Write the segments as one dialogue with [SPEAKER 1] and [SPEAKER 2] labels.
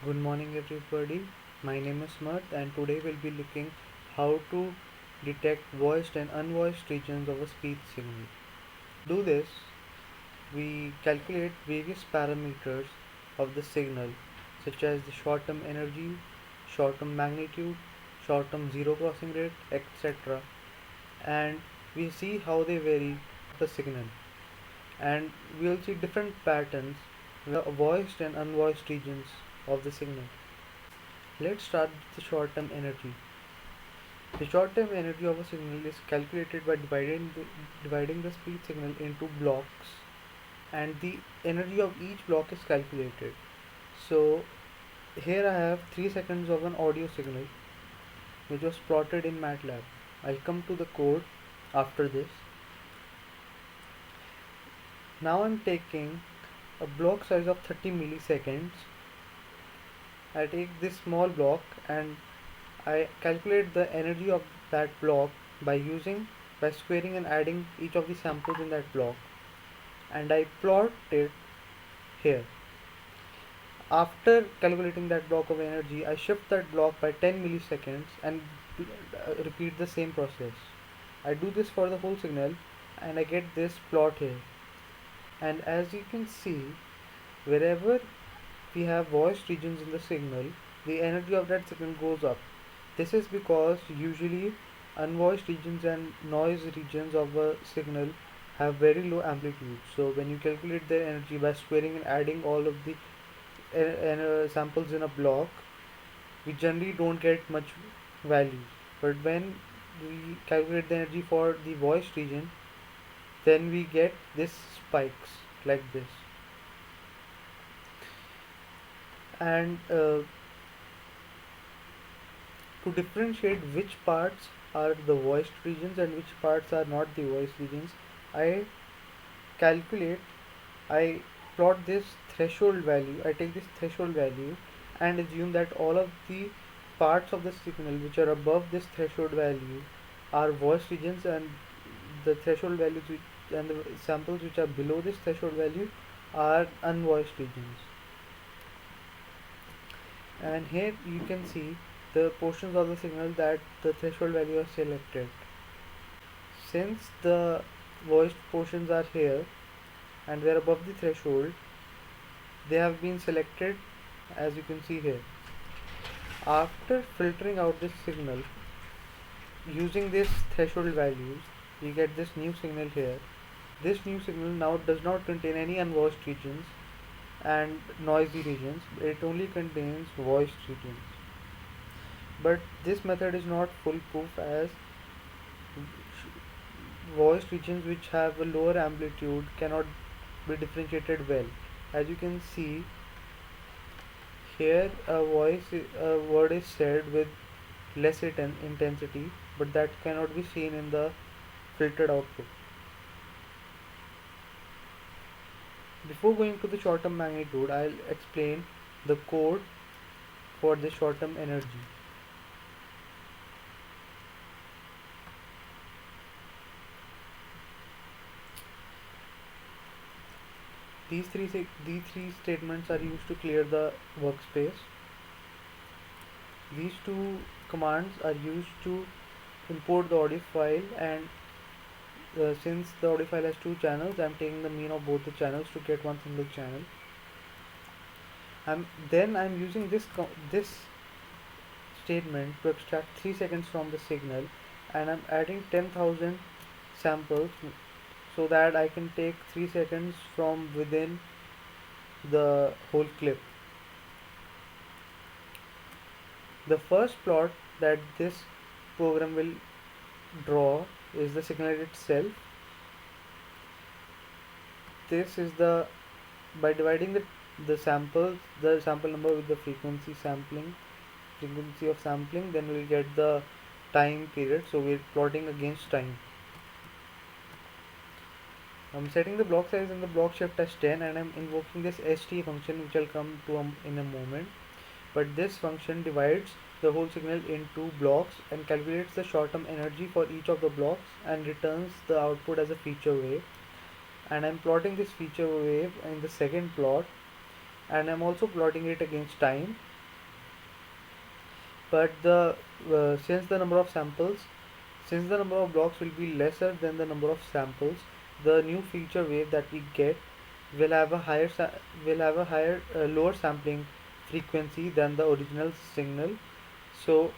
[SPEAKER 1] Good morning everybody. My name is Marth and today we'll be looking how to detect voiced and unvoiced regions of a speech signal. To do this, we calculate various parameters of the signal such as the short-term energy, short-term magnitude, short-term zero crossing rate, etc. and we see how they vary the signal, and we'll see different patterns in the voiced and unvoiced regions of the signal. Let's start with the short-term energy. The short-term energy of a signal is calculated by dividing the speech signal into blocks, and the energy of each block is calculated. So here I have 3 seconds of an audio signal which was plotted in MATLAB. I'll come to the code after this. Now I'm taking a block size of 30 milliseconds. I take this small block and I calculate the energy of that block by squaring and adding each of the samples in that block, and I plot it here. After calculating that block of energy, I shift that block by 10 milliseconds and repeat the same process. I do this for the whole signal and I get this plot here. And as you can see, wherever we have voiced regions in the signal, the energy of that signal goes up. This is because usually unvoiced regions and noise regions of a signal have very low amplitude. So when you calculate their energy by squaring and adding all of the samples in a block, we generally don't get much value. But when we calculate the energy for the voiced region, then we get this spikes like this. And to differentiate which parts are the voiced regions and which parts are not the voiced regions, I calculate, I plot this threshold value, I take this threshold value and assume that all of the parts of the signal which are above this threshold value are voiced regions, and the threshold values and the samples which are below this threshold value are unvoiced regions. And here you can see the portions of the signal that the threshold value are selected. Since the voiced portions are here and they are above the threshold, they have been selected as you can see here. After filtering out this signal using this threshold values, we get this new signal here. This new signal now does not contain any unvoiced regions and noisy regions, it only contains voiced regions. But this method is not foolproof, as voiced regions which have a lower amplitude cannot be differentiated well. As you can see here, a word is said with less intensity, but that cannot be seen in the filtered output. Before going to the short-term magnitude, I'll explain the code for the short-term energy. These three statements are used to clear the workspace. These two commands are used to import the audio file, and since the audio file has two channels, I'm taking the mean of both the channels to get one single channel. I'm using this statement to extract 3 seconds from the signal, and I'm adding 10,000 samples so that I can take 3 seconds from within the whole clip. The first plot that this program will draw is the signal itself. This is the, by dividing the samples, the sample number with the frequency of sampling, then we'll get the time period. So we're plotting against time. I'm setting the block size and the block shift as 10, and I'm invoking this st function, which I'll come to in a moment. But this function divides the whole signal into blocks and calculates the short-term energy for each of the blocks and returns the output as a feature wave. And I'm plotting this feature wave in the second plot. and I'm also plotting it against time. But the since the number of samples since the number of blocks will be lesser than the number of samples, the new feature wave that we get will have a higher lower sampling frequency than the original signal. So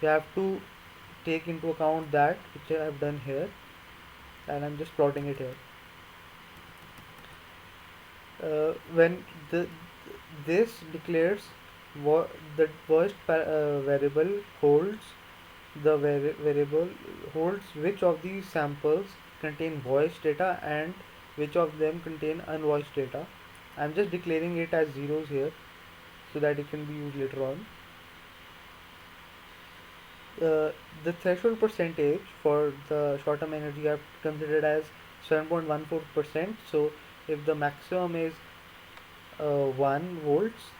[SPEAKER 1] you have to take into account that, which I have done here, and I'm just plotting it here. When this declares what the variable holds the variable holds which of these samples contain voice data and which of them contain unvoiced data. I'm just declaring it as zeros here so that it can be used later on. The threshold percentage for the short term energy I've considered as 7.14%. So if the maximum is 1 volts,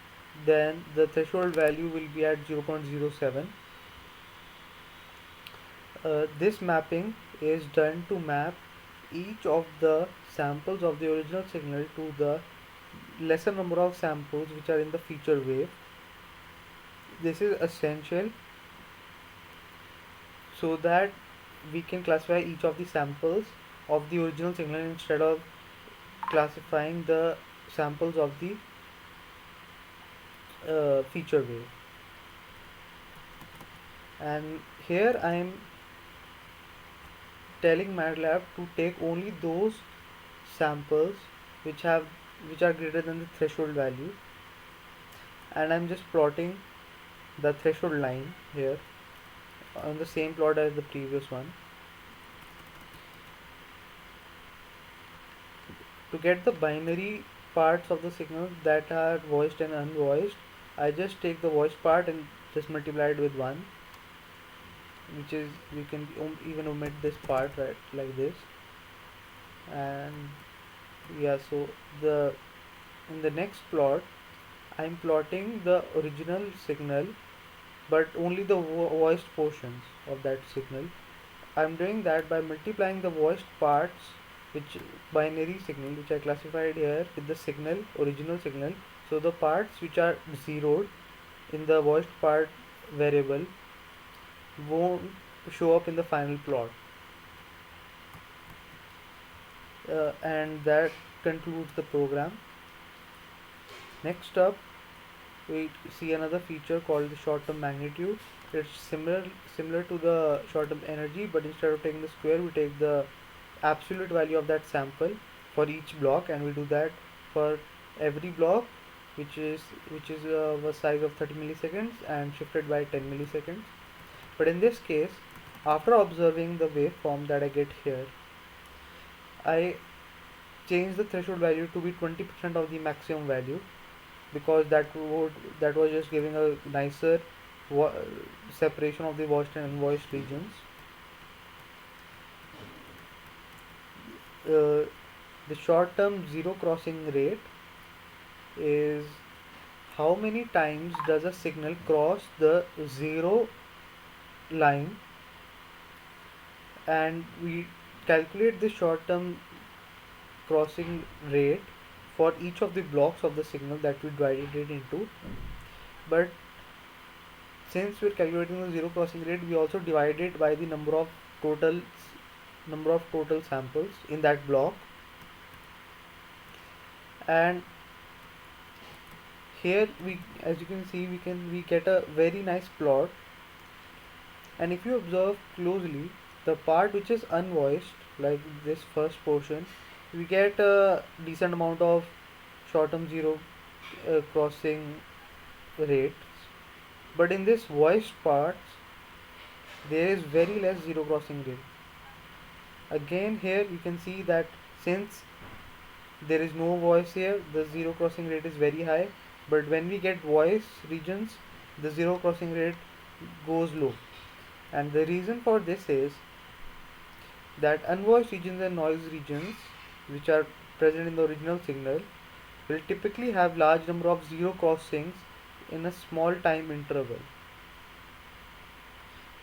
[SPEAKER 1] then the threshold value will be at 0.07. This mapping is done to map each of the samples of the original signal to the lesser number of samples which are in the feature wave. This is essential so that we can classify each of the samples of the original signal instead of classifying the samples of the feature wave. And here I am telling MATLAB to take only those samples which are greater than the threshold value, and I'm just plotting the threshold line here on the same plot as the previous one. To get the binary parts of the signal that are voiced and unvoiced, I just take the voiced part and just multiply it with 1, which is, you can even omit this part, right, like this. And yeah, so in the next plot I'm plotting the original signal but only the voiced portions of that signal. I'm doing that by multiplying the voiced parts, which binary signal which I classified here, with the signal, original signal. So the parts which are zeroed in the voiced part variable won't show up in the final plot. And that concludes the program. Next up, we see another feature called the short-term magnitude. It's similar to the short-term energy, but instead of taking the square, we take the absolute value of that sample for each block, and we do that for every block, which is of a size of 30 milliseconds and shifted by 10 milliseconds. But in this case, after observing the waveform that I get here, I change the threshold value to be 20% of the maximum value, because that was just giving a nicer separation of the voiced and unvoiced regions. The short term zero crossing rate is how many times does a signal cross the zero line, and we calculate the short term crossing rate for each of the blocks of the signal that we divided it into. But since we're calculating the zero crossing rate, we also divide it by the number of total samples in that block. And here as you can see, we get a very nice plot. And if you observe closely, the part which is unvoiced, like this first portion, we get a decent amount of short-term zero crossing rates. But in this voiced parts, there is very less zero crossing rate. Again, here you can see that since there is no voice here, the zero crossing rate is very high. But when we get voice regions, the zero crossing rate goes low. And the reason for this is that unvoiced regions and noise regions, which are present in the original signal, will typically have large number of zero crossings in a small time interval.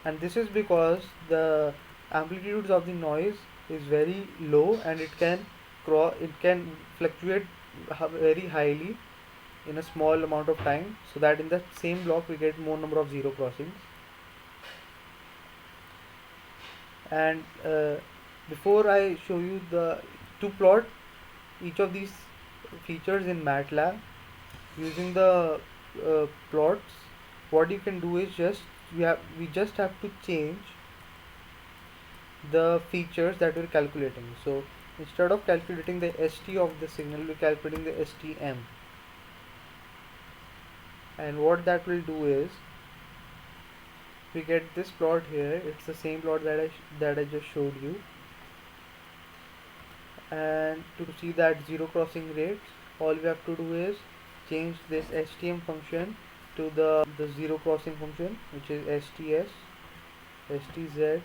[SPEAKER 1] And this is because the amplitudes of the noise is very low, and it can fluctuate very highly in a small amount of time, so that in the same block we get more number of zero crossings. And before I show you to plot each of these features in MATLAB using the plots, what you can do is we just have to change the features that we're calculating. So instead of calculating the ST of the signal, we're calculating the STM. And what that will do is we get this plot here. It's the same plot that I just showed you. And to see that zero crossing rate, all we have to do is change this STM function to the zero crossing function, which is STS STZ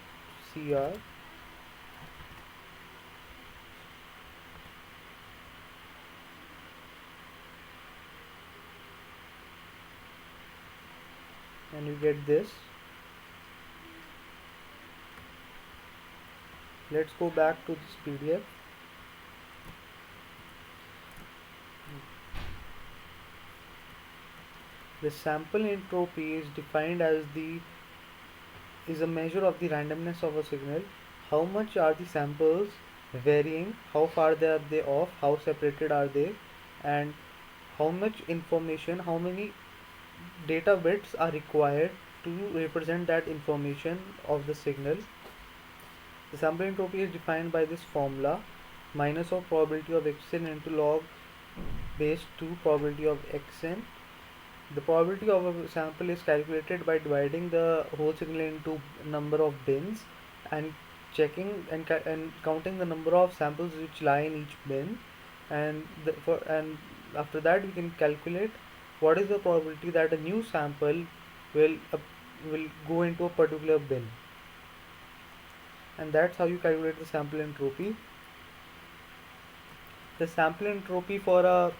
[SPEAKER 1] and you get this. Let's go back to this PDF. The sample entropy is defined as a measure of the randomness of a signal. How much are the samples varying, how far are they off, how separated are they, and how much information, how many data bits are required to represent that information of the signal. The sample entropy is defined by this formula: minus of probability of xn into log base 2 probability of xn. The probability of a sample is calculated by dividing the whole signal into number of bins and checking and counting the number of samples which lie in each bin, and after that we can calculate what is the probability that a new sample will go into a particular bin. And that's how you calculate the sample entropy. The sample entropy for a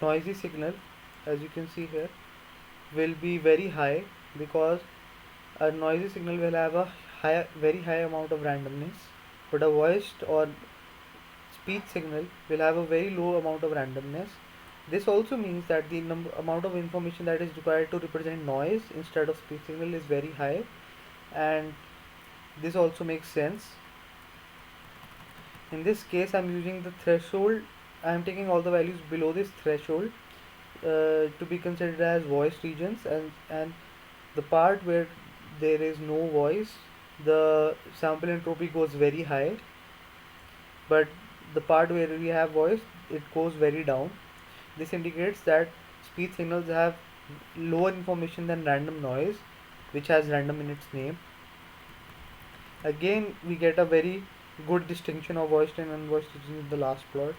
[SPEAKER 1] noisy signal, as you can see here, will be very high, because a noisy signal will have a very high amount of randomness, but a voiced or speech signal will have a very low amount of randomness. This also means that the amount of information that is required to represent noise instead of speech signal is very high, and this also makes sense. In this case, I'm using the threshold. I'm taking all the values below this threshold to be considered as voice regions, and the part where there is no voice, the sample entropy goes very high, but the part where we have voice, it goes very down. This indicates that speech signals have lower information than random noise, which has random in its name. Again, we get a very good distinction of voiced and unvoiced regions in the last plot.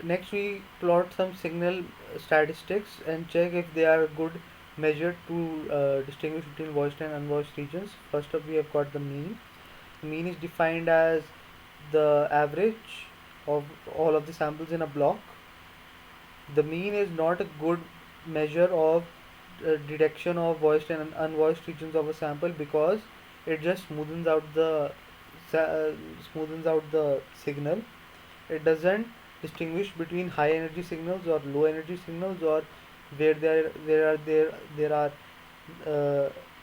[SPEAKER 1] Next, we plot some signal statistics and check if they are a good measure to distinguish between voiced and unvoiced regions. First up, we have got the mean. The mean is defined as the average of all of the samples in a block. The mean is not a good measure of detection of voiced and unvoiced regions of a sample, because it just smoothens out the signal. It doesn't distinguish between high energy signals or low energy signals, or where there are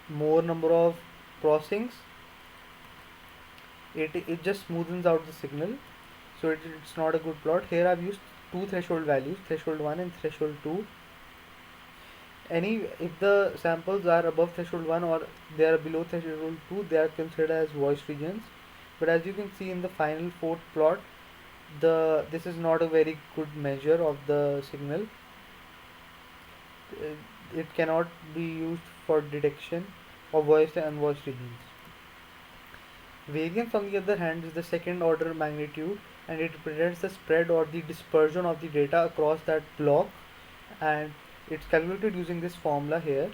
[SPEAKER 1] more number of crossings. It just smoothens out the signal, so it's not a good plot. Here I've used two threshold values, threshold 1 and threshold 2. If the samples are above threshold 1 or they are below threshold 2, they are considered as voiced regions. But as you can see in the final fourth plot, this is not a very good measure of the signal. It cannot be used for detection of voiced and unvoiced regions. Variance, on the other hand, is the second order magnitude, and it represents the spread or the dispersion of the data across that block, and it's calculated using this formula here.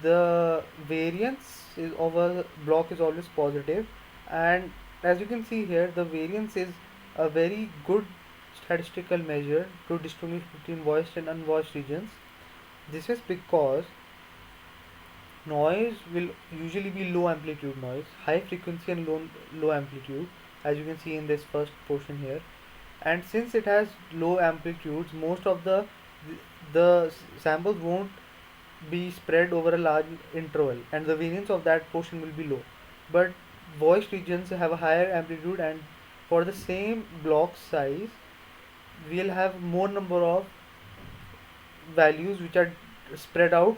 [SPEAKER 1] The variance of a block is always positive, and as you can see here, the variance is a very good statistical measure to distinguish between voiced and unvoiced regions. This is because noise will usually be low amplitude noise, high frequency and low amplitude, as you can see in this first portion here, and since it has low amplitudes, most of the samples won't be spread over a large interval, and the variance of that portion will be low. But voiced regions have a higher amplitude, and for the same block size we'll have more number of values which are spread out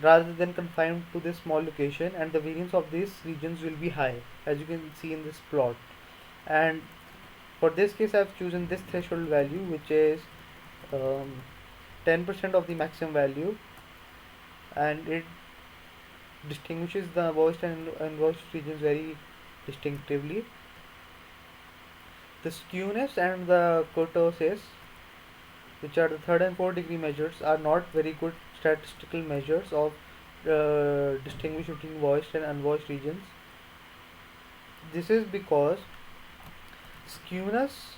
[SPEAKER 1] rather than confined to this small location, and the variance of these regions will be high, as you can see in this plot. And for this case I've chosen this threshold value, which is 10% of the maximum value, and it distinguishes the voiced and unvoiced regions very distinctively. The skewness and the kurtosis, which are the third and fourth degree measures, are not very good statistical measures of distinguish between voiced and unvoiced regions. This is because skewness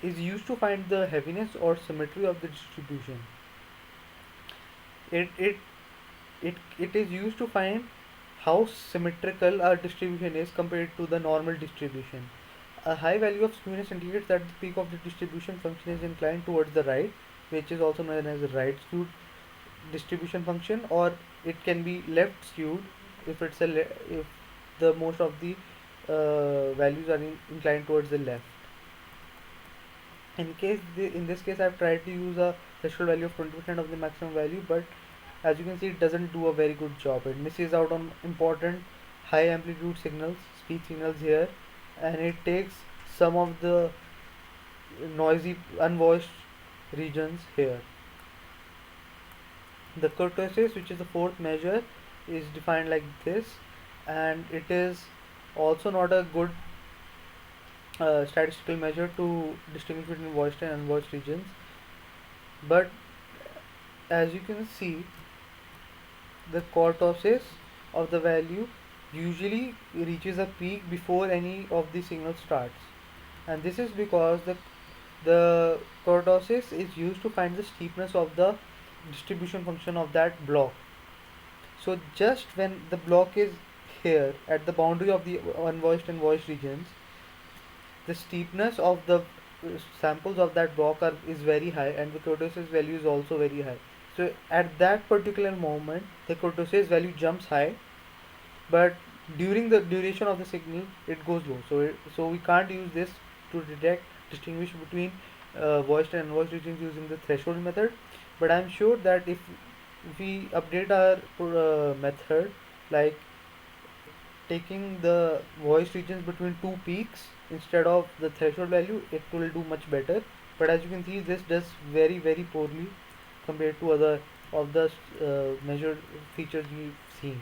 [SPEAKER 1] is used to find the heaviness or symmetry of the distribution. It is used to find how symmetrical our distribution is compared to the normal distribution. A high value of skewness indicates that the peak of the distribution function is inclined towards the right, which is also known as a right skewed distribution function, or it can be left skewed if if the most of the values are inclined towards the left. In this case I've tried to use a threshold value of 20% of the maximum value, but as you can see it doesn't do a very good job. It misses out on important high amplitude signals, speech signals here, and it takes some of the noisy unvoiced regions here. The kurtosis, which is the fourth measure, is defined like this, and it is also not a good statistical measure to distinguish between voiced and unvoiced regions. But as you can see, the kurtosis of the value usually reaches a peak before any of the signal starts, and this is because the kurtosis is used to find the steepness of the distribution function of that block. So just when the block is here at the boundary of the unvoiced and voiced regions, the steepness of the samples of that block is very high, and the kurtosis value is also very high. So at that particular moment the kurtosis value jumps high, but during the duration of the signal it goes low. So we can't use this to distinguish between voiced and unvoiced regions using the threshold method. But I'm sure that if we update our method, like taking the voiced regions between two peaks instead of the threshold value, it will do much better. But as you can see, this does very poorly compared to other of the measured features we've seen.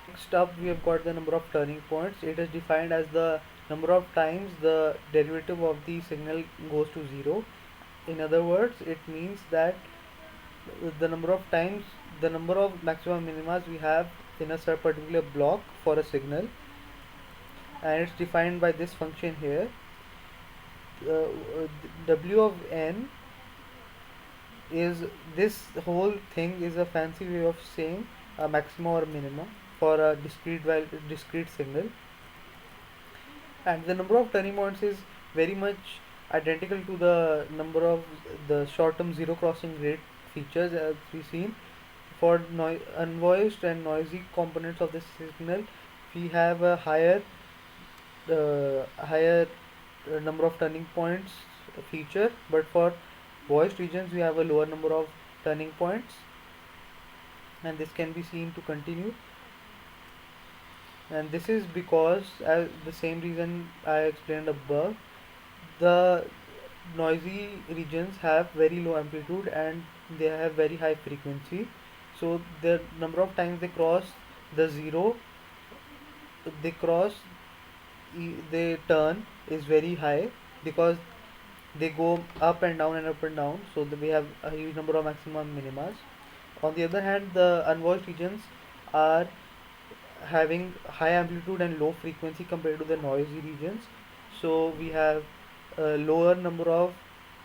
[SPEAKER 1] Next up we have got the number of turning points. It is defined as the number of times the derivative of the signal goes to 0. In other words, it means that the number of times, the number of maxima minimas we have in a particular block for a signal, and it's defined by this function here. W of n is, this whole thing is a fancy way of saying a maxima or minima for a discrete signal, and the number of turning points is very much identical to the number of the short-term zero crossing rate features as we've seen. For unvoiced and noisy components of the signal, we have a higher number of turning points feature, but for voiced regions we have a lower number of turning points, and this can be seen to continue. And this is because, as the same reason I explained above, the noisy regions have very low amplitude and they have very high frequency, so the number of times they cross the zero, they turn is very high, because they go up and down and up and down, so we have a huge number of maxima and minimas. On the other hand, the unvoiced regions are having high amplitude and low frequency compared to the noisy regions, so we have a lower number of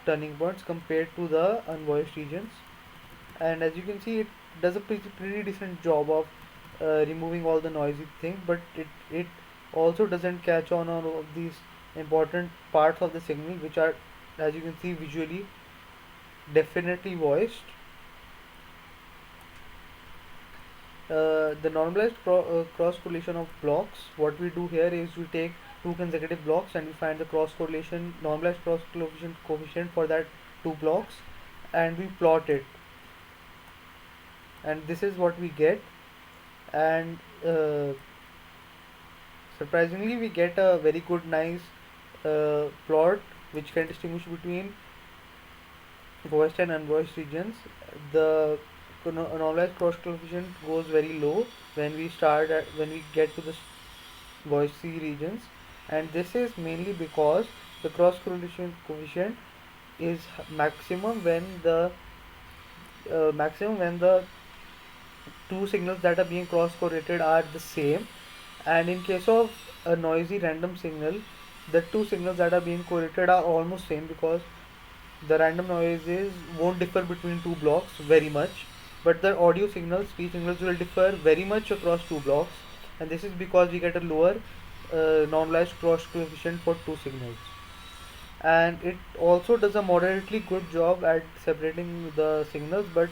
[SPEAKER 1] turning points compared to the unvoiced regions. And as you can see, it does a pretty decent job of removing all the noisy things, but it also doesn't catch on all of these important parts of the signal, which are, as you can see visually, definitely voiced. The normalized cross correlation of blocks, what we do here is we take two consecutive blocks and we find the cross correlation, normalized cross coefficient for that two blocks, and we plot it, and this is what we get. And surprisingly we get a very good nice plot which can distinguish between voiced and unvoiced regions. The normalized cross coefficient goes very low when we get to the voiced regions, and this is mainly because the cross correlation coefficient is maximum when the two signals that are being cross correlated are the same. And in case of a noisy random signal, the two signals that are being correlated are almost same, because the random noises won't differ between two blocks very much, but the audio signals, speech signals, will differ very much across two blocks, and this is because we get a lower normalized cross coefficient for two signals. And it also does a moderately good job at separating the signals, but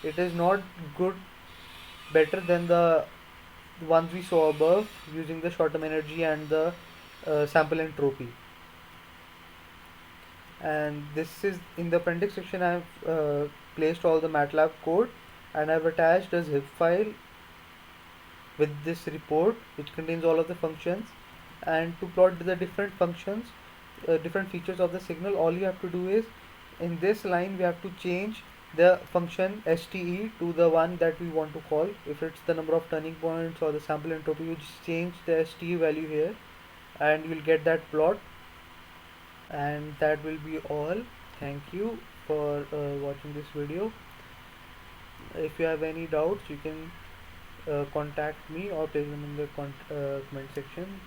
[SPEAKER 1] it is not good better than the ones we saw above using the short term energy and the sample entropy. And this is in the appendix section. I've placed all the MATLAB code, and I've attached a zip file with this report which contains all of the functions. And to plot the different functions, different features of the signal, all you have to do is, in this line we have to change the function STE to the one that we want to call. If it's the number of turning points or the sample entropy, you just change the STE value here and you'll get that plot. And that will be all. Thank you for watching this video. If you have any doubts, you can contact me or place them in the comment section.